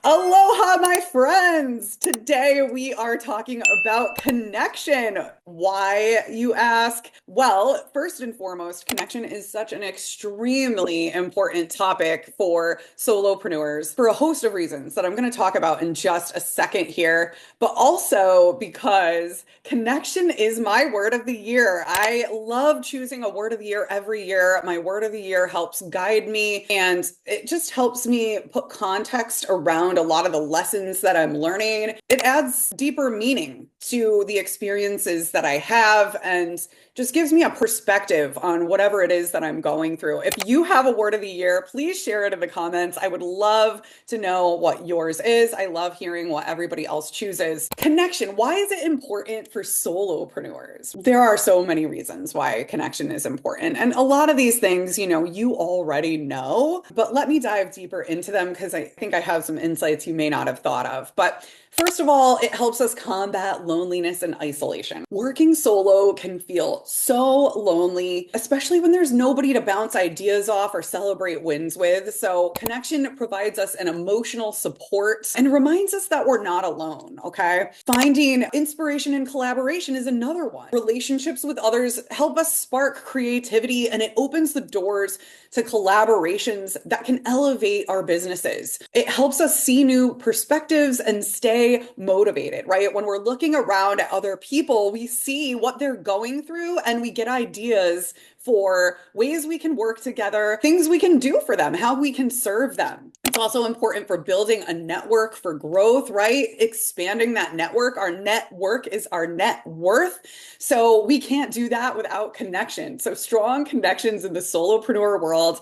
Aloha, my friends! Today we are talking about connection. Why, you ask? Well, first and foremost, connection is such an extremely important topic for solopreneurs for a host of reasons that I'm going to talk about in just a second here, but also because connection is my word of the year. I love choosing a word of the year every year. My word of the year helps guide me and it just helps me put context around a lot of the lessons that I'm learning. It adds deeper meaning to the experiences that I have and just gives me a perspective on whatever it is that I'm going through. If you have a word of the year, please share it in the comments. I would love to know what yours is. I love hearing what everybody else chooses. Connection. Why is it important for solopreneurs? There are so many reasons why connection is important. And a lot of these things, you already know, but let me dive deeper into them because I think I have some insights you may not have thought of. But first of all, it helps us combat loneliness and isolation. Working solo can feel so lonely, especially when there's nobody to bounce ideas off or celebrate wins with. So, connection provides us an emotional support and reminds us that we're not alone, okay? Finding inspiration and collaboration is another one. Relationships with others help us spark creativity and it opens the doors to collaborations that can elevate our businesses. It helps us see new perspectives and stay motivated, right? When we're looking around at other people, we see what they're going through and we get ideas for ways we can work together, things we can do for them, how we can serve them. It's also important for building a network for growth, right? Expanding that network. Our network is our net worth. So we can't do that without connection. So strong connections in the solopreneur world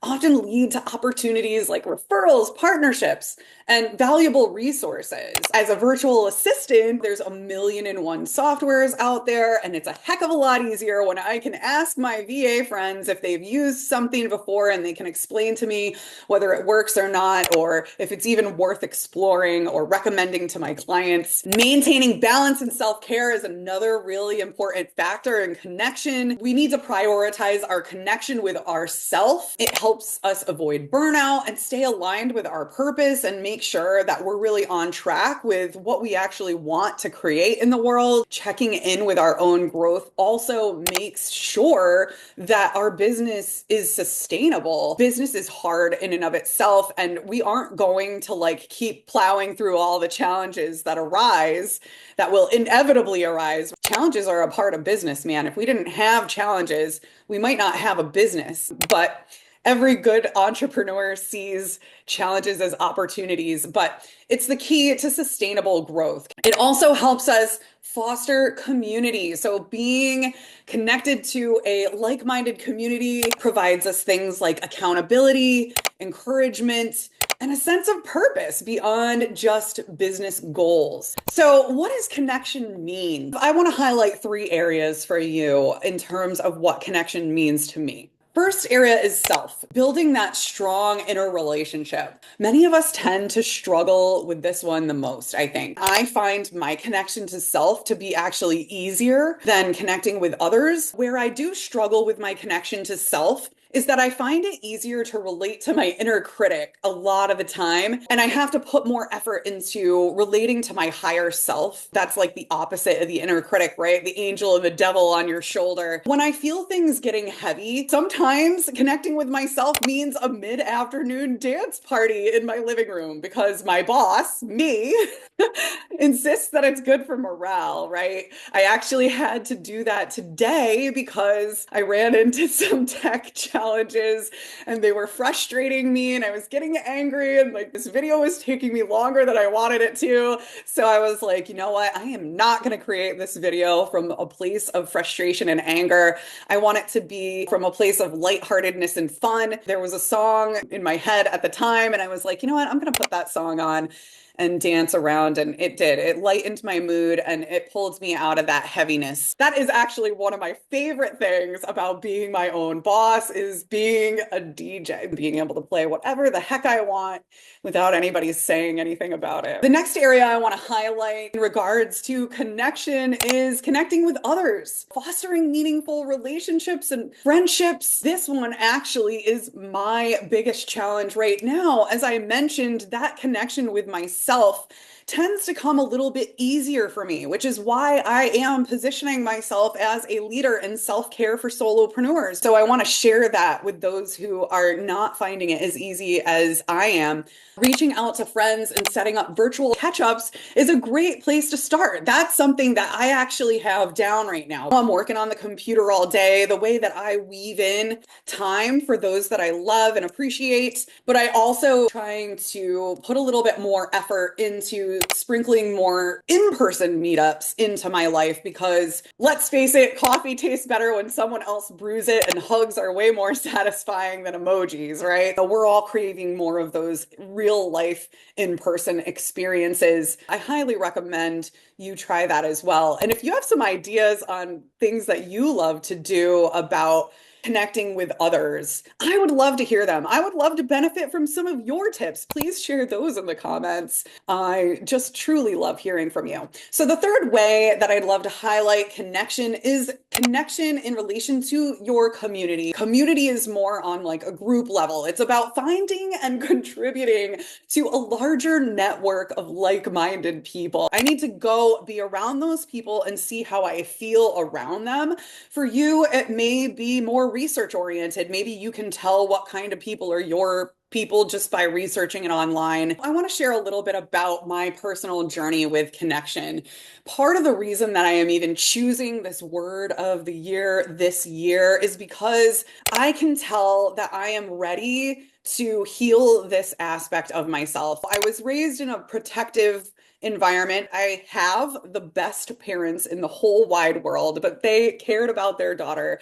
often lead to opportunities like referrals, partnerships, and valuable resources. As a virtual assistant, there's a million and one softwares out there, and it's a heck of a lot easier when I can ask my VA friends if they've used something before and they can explain to me whether it works or not, or if it's even worth exploring or recommending to my clients. Maintaining balance and self-care is another really important factor in connection. We need to prioritize our connection with ourself. It helps us avoid burnout and stay aligned with our purpose and make sure that we're really on track with what we actually want to create in the world. Checking in with our own growth also makes sure that our business is sustainable. Business is hard in and of itself, and we aren't going to keep plowing through all the challenges that arise, that will inevitably arise. Challenges are a part of business, man. If we didn't have challenges, we might not have a business, but every good entrepreneur sees challenges as opportunities, but it's the key to sustainable growth. It also helps us foster community. So being connected to a like-minded community provides us things like accountability, encouragement, and a sense of purpose beyond just business goals. So, what does connection mean? I want to highlight three areas for you in terms of what connection means to me. First area is self, building that strong inner relationship. Many of us tend to struggle with this one the most, I think. I find my connection to self to be actually easier than connecting with others. Where I do struggle with my connection to self is that I find it easier to relate to my inner critic a lot of the time. And I have to put more effort into relating to my higher self. That's like the opposite of the inner critic, right? The angel and the devil on your shoulder. When I feel things getting heavy, sometimes connecting with myself means a mid-afternoon dance party in my living room because my boss, me, insists that it's good for morale, right? I actually had to do that today because I ran into some tech challenges and they were frustrating me and I was getting angry and this video was taking me longer than I wanted it to. So I was like, you know what? I am not going to create this video from a place of frustration and anger. I want it to be from a place of lightheartedness and fun. There was a song in my head at the time and I was like, you know what? I'm going to put that song on and dance around, and it did. It lightened my mood and it pulled me out of that heaviness. That is actually one of my favorite things about being my own boss is being a DJ, being able to play whatever the heck I want without anybody saying anything about it. The next area I want to highlight in regards to connection is connecting with others, fostering meaningful relationships and friendships. This one actually is my biggest challenge right now. As I mentioned, that connection with myself tends to come a little bit easier for me, which is why I am positioning myself as a leader in self-care for solopreneurs. So I want to share that with those who are not finding it as easy as I am. Reaching out to friends and setting up virtual catch-ups is a great place to start. That's something that I actually have down right now. I'm working on the computer all day. The way that I weave in time for those that I love and appreciate, but I also trying to put a little bit more effort into sprinkling more in-person meetups into my life because let's face it, coffee tastes better when someone else brews it, and hugs are way more satisfying than emojis, right? So we're all craving more of those real life in-person experiences. I highly recommend you try that as well. And if you have some ideas on things that you love to do about connecting with others, I would love to hear them. I would love to benefit from some of your tips. Please share those in the comments. I just truly love hearing from you. So the third way that I'd love to highlight connection is connection in relation to your community. Community is more on like a group level. It's about finding and contributing to a larger network of like-minded people. I need to go be around those people and see how I feel around them. For you, it may be more research oriented. Maybe you can tell what kind of people are your people just by researching it online. I want to share a little bit about my personal journey with connection. Part of the reason that I am even choosing this word of the year this year is because I can tell that I am ready to heal this aspect of myself. I was raised in a protective environment. I have the best parents in the whole wide world, but they cared about their daughter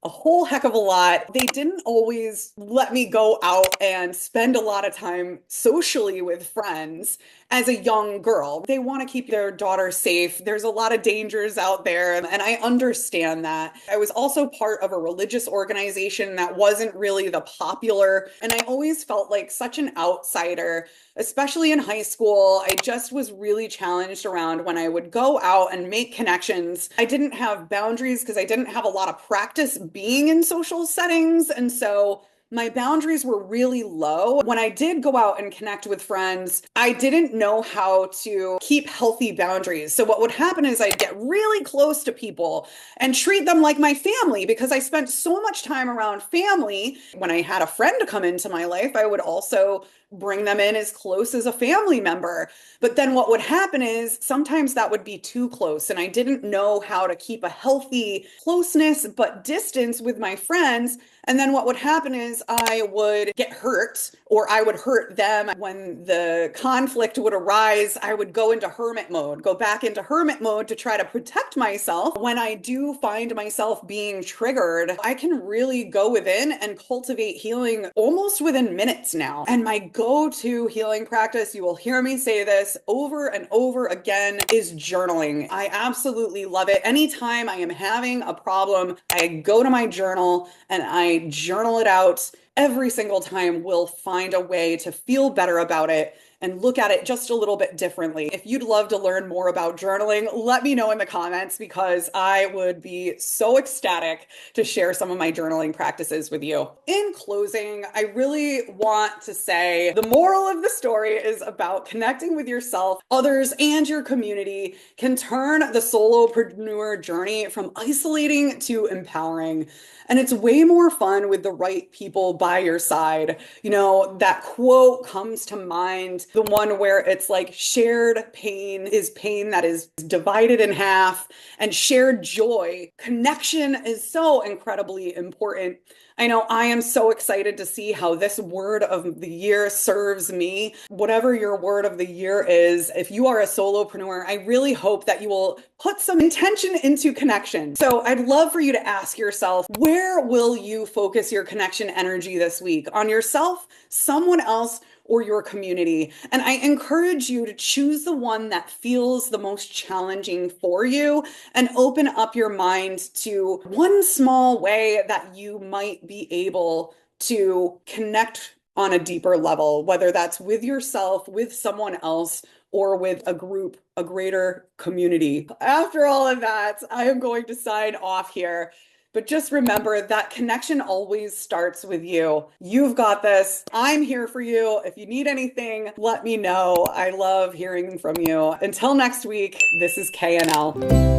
a whole heck of a lot. They didn't always let me go out and spend a lot of time socially with friends as a young girl. They want to keep their daughter safe. There's a lot of dangers out there, and I understand that. I was also part of a religious organization that wasn't really the popular, and I always felt like such an outsider, especially in high school. I just was really challenged around when I would go out and make connections. I didn't have boundaries because I didn't have a lot of practice being in social settings. And so my boundaries were really low. When I did go out and connect with friends, I didn't know how to keep healthy boundaries. So what would happen is I'd get really close to people and treat them like my family because I spent so much time around family. When I had a friend come into my life, I would also bring them in as close as a family member. But then what would happen is sometimes that would be too close, and I didn't know how to keep a healthy closeness but distance with my friends. And then what would happen is I would get hurt or I would hurt them. When the conflict would arise, I would go into hermit mode, go back into hermit mode to try to protect myself. When I do find myself being triggered, I can really go within and cultivate healing almost within minutes now. And my go-to healing practice, you will hear me say this over and over again, is journaling. I absolutely love it. Anytime I am having a problem, I go to my journal and I journal it out. Every single time we'll find a way to feel better about it and look at it just a little bit differently. If you'd love to learn more about journaling, let me know in the comments because I would be so ecstatic to share some of my journaling practices with you. In closing, I really want to say the moral of the story is about connecting with yourself, others, and your community can turn the solopreneur journey from isolating to empowering. And it's way more fun with the right people by your side. You know, that quote comes to mind, the one where it's like shared pain is pain that is divided in half, and shared joy. Connection is so incredibly important. I know I am so excited to see how this word of the year serves me. Whatever your word of the year is, if you are a solopreneur, I really hope that you will put some intention into connection. So I'd love for you to ask yourself, where will you focus your connection energy this week? On yourself, someone else, or your community? And I encourage you to choose the one that feels the most challenging for you and open up your mind to one small way that you might be able to connect on a deeper level, whether that's with yourself, with someone else, or with a group, a greater community. After all of that, I am going to sign off here. But just remember that connection always starts with you. You've got this. I'm here for you. If you need anything, let me know. I love hearing from you. Until next week, this is KNL.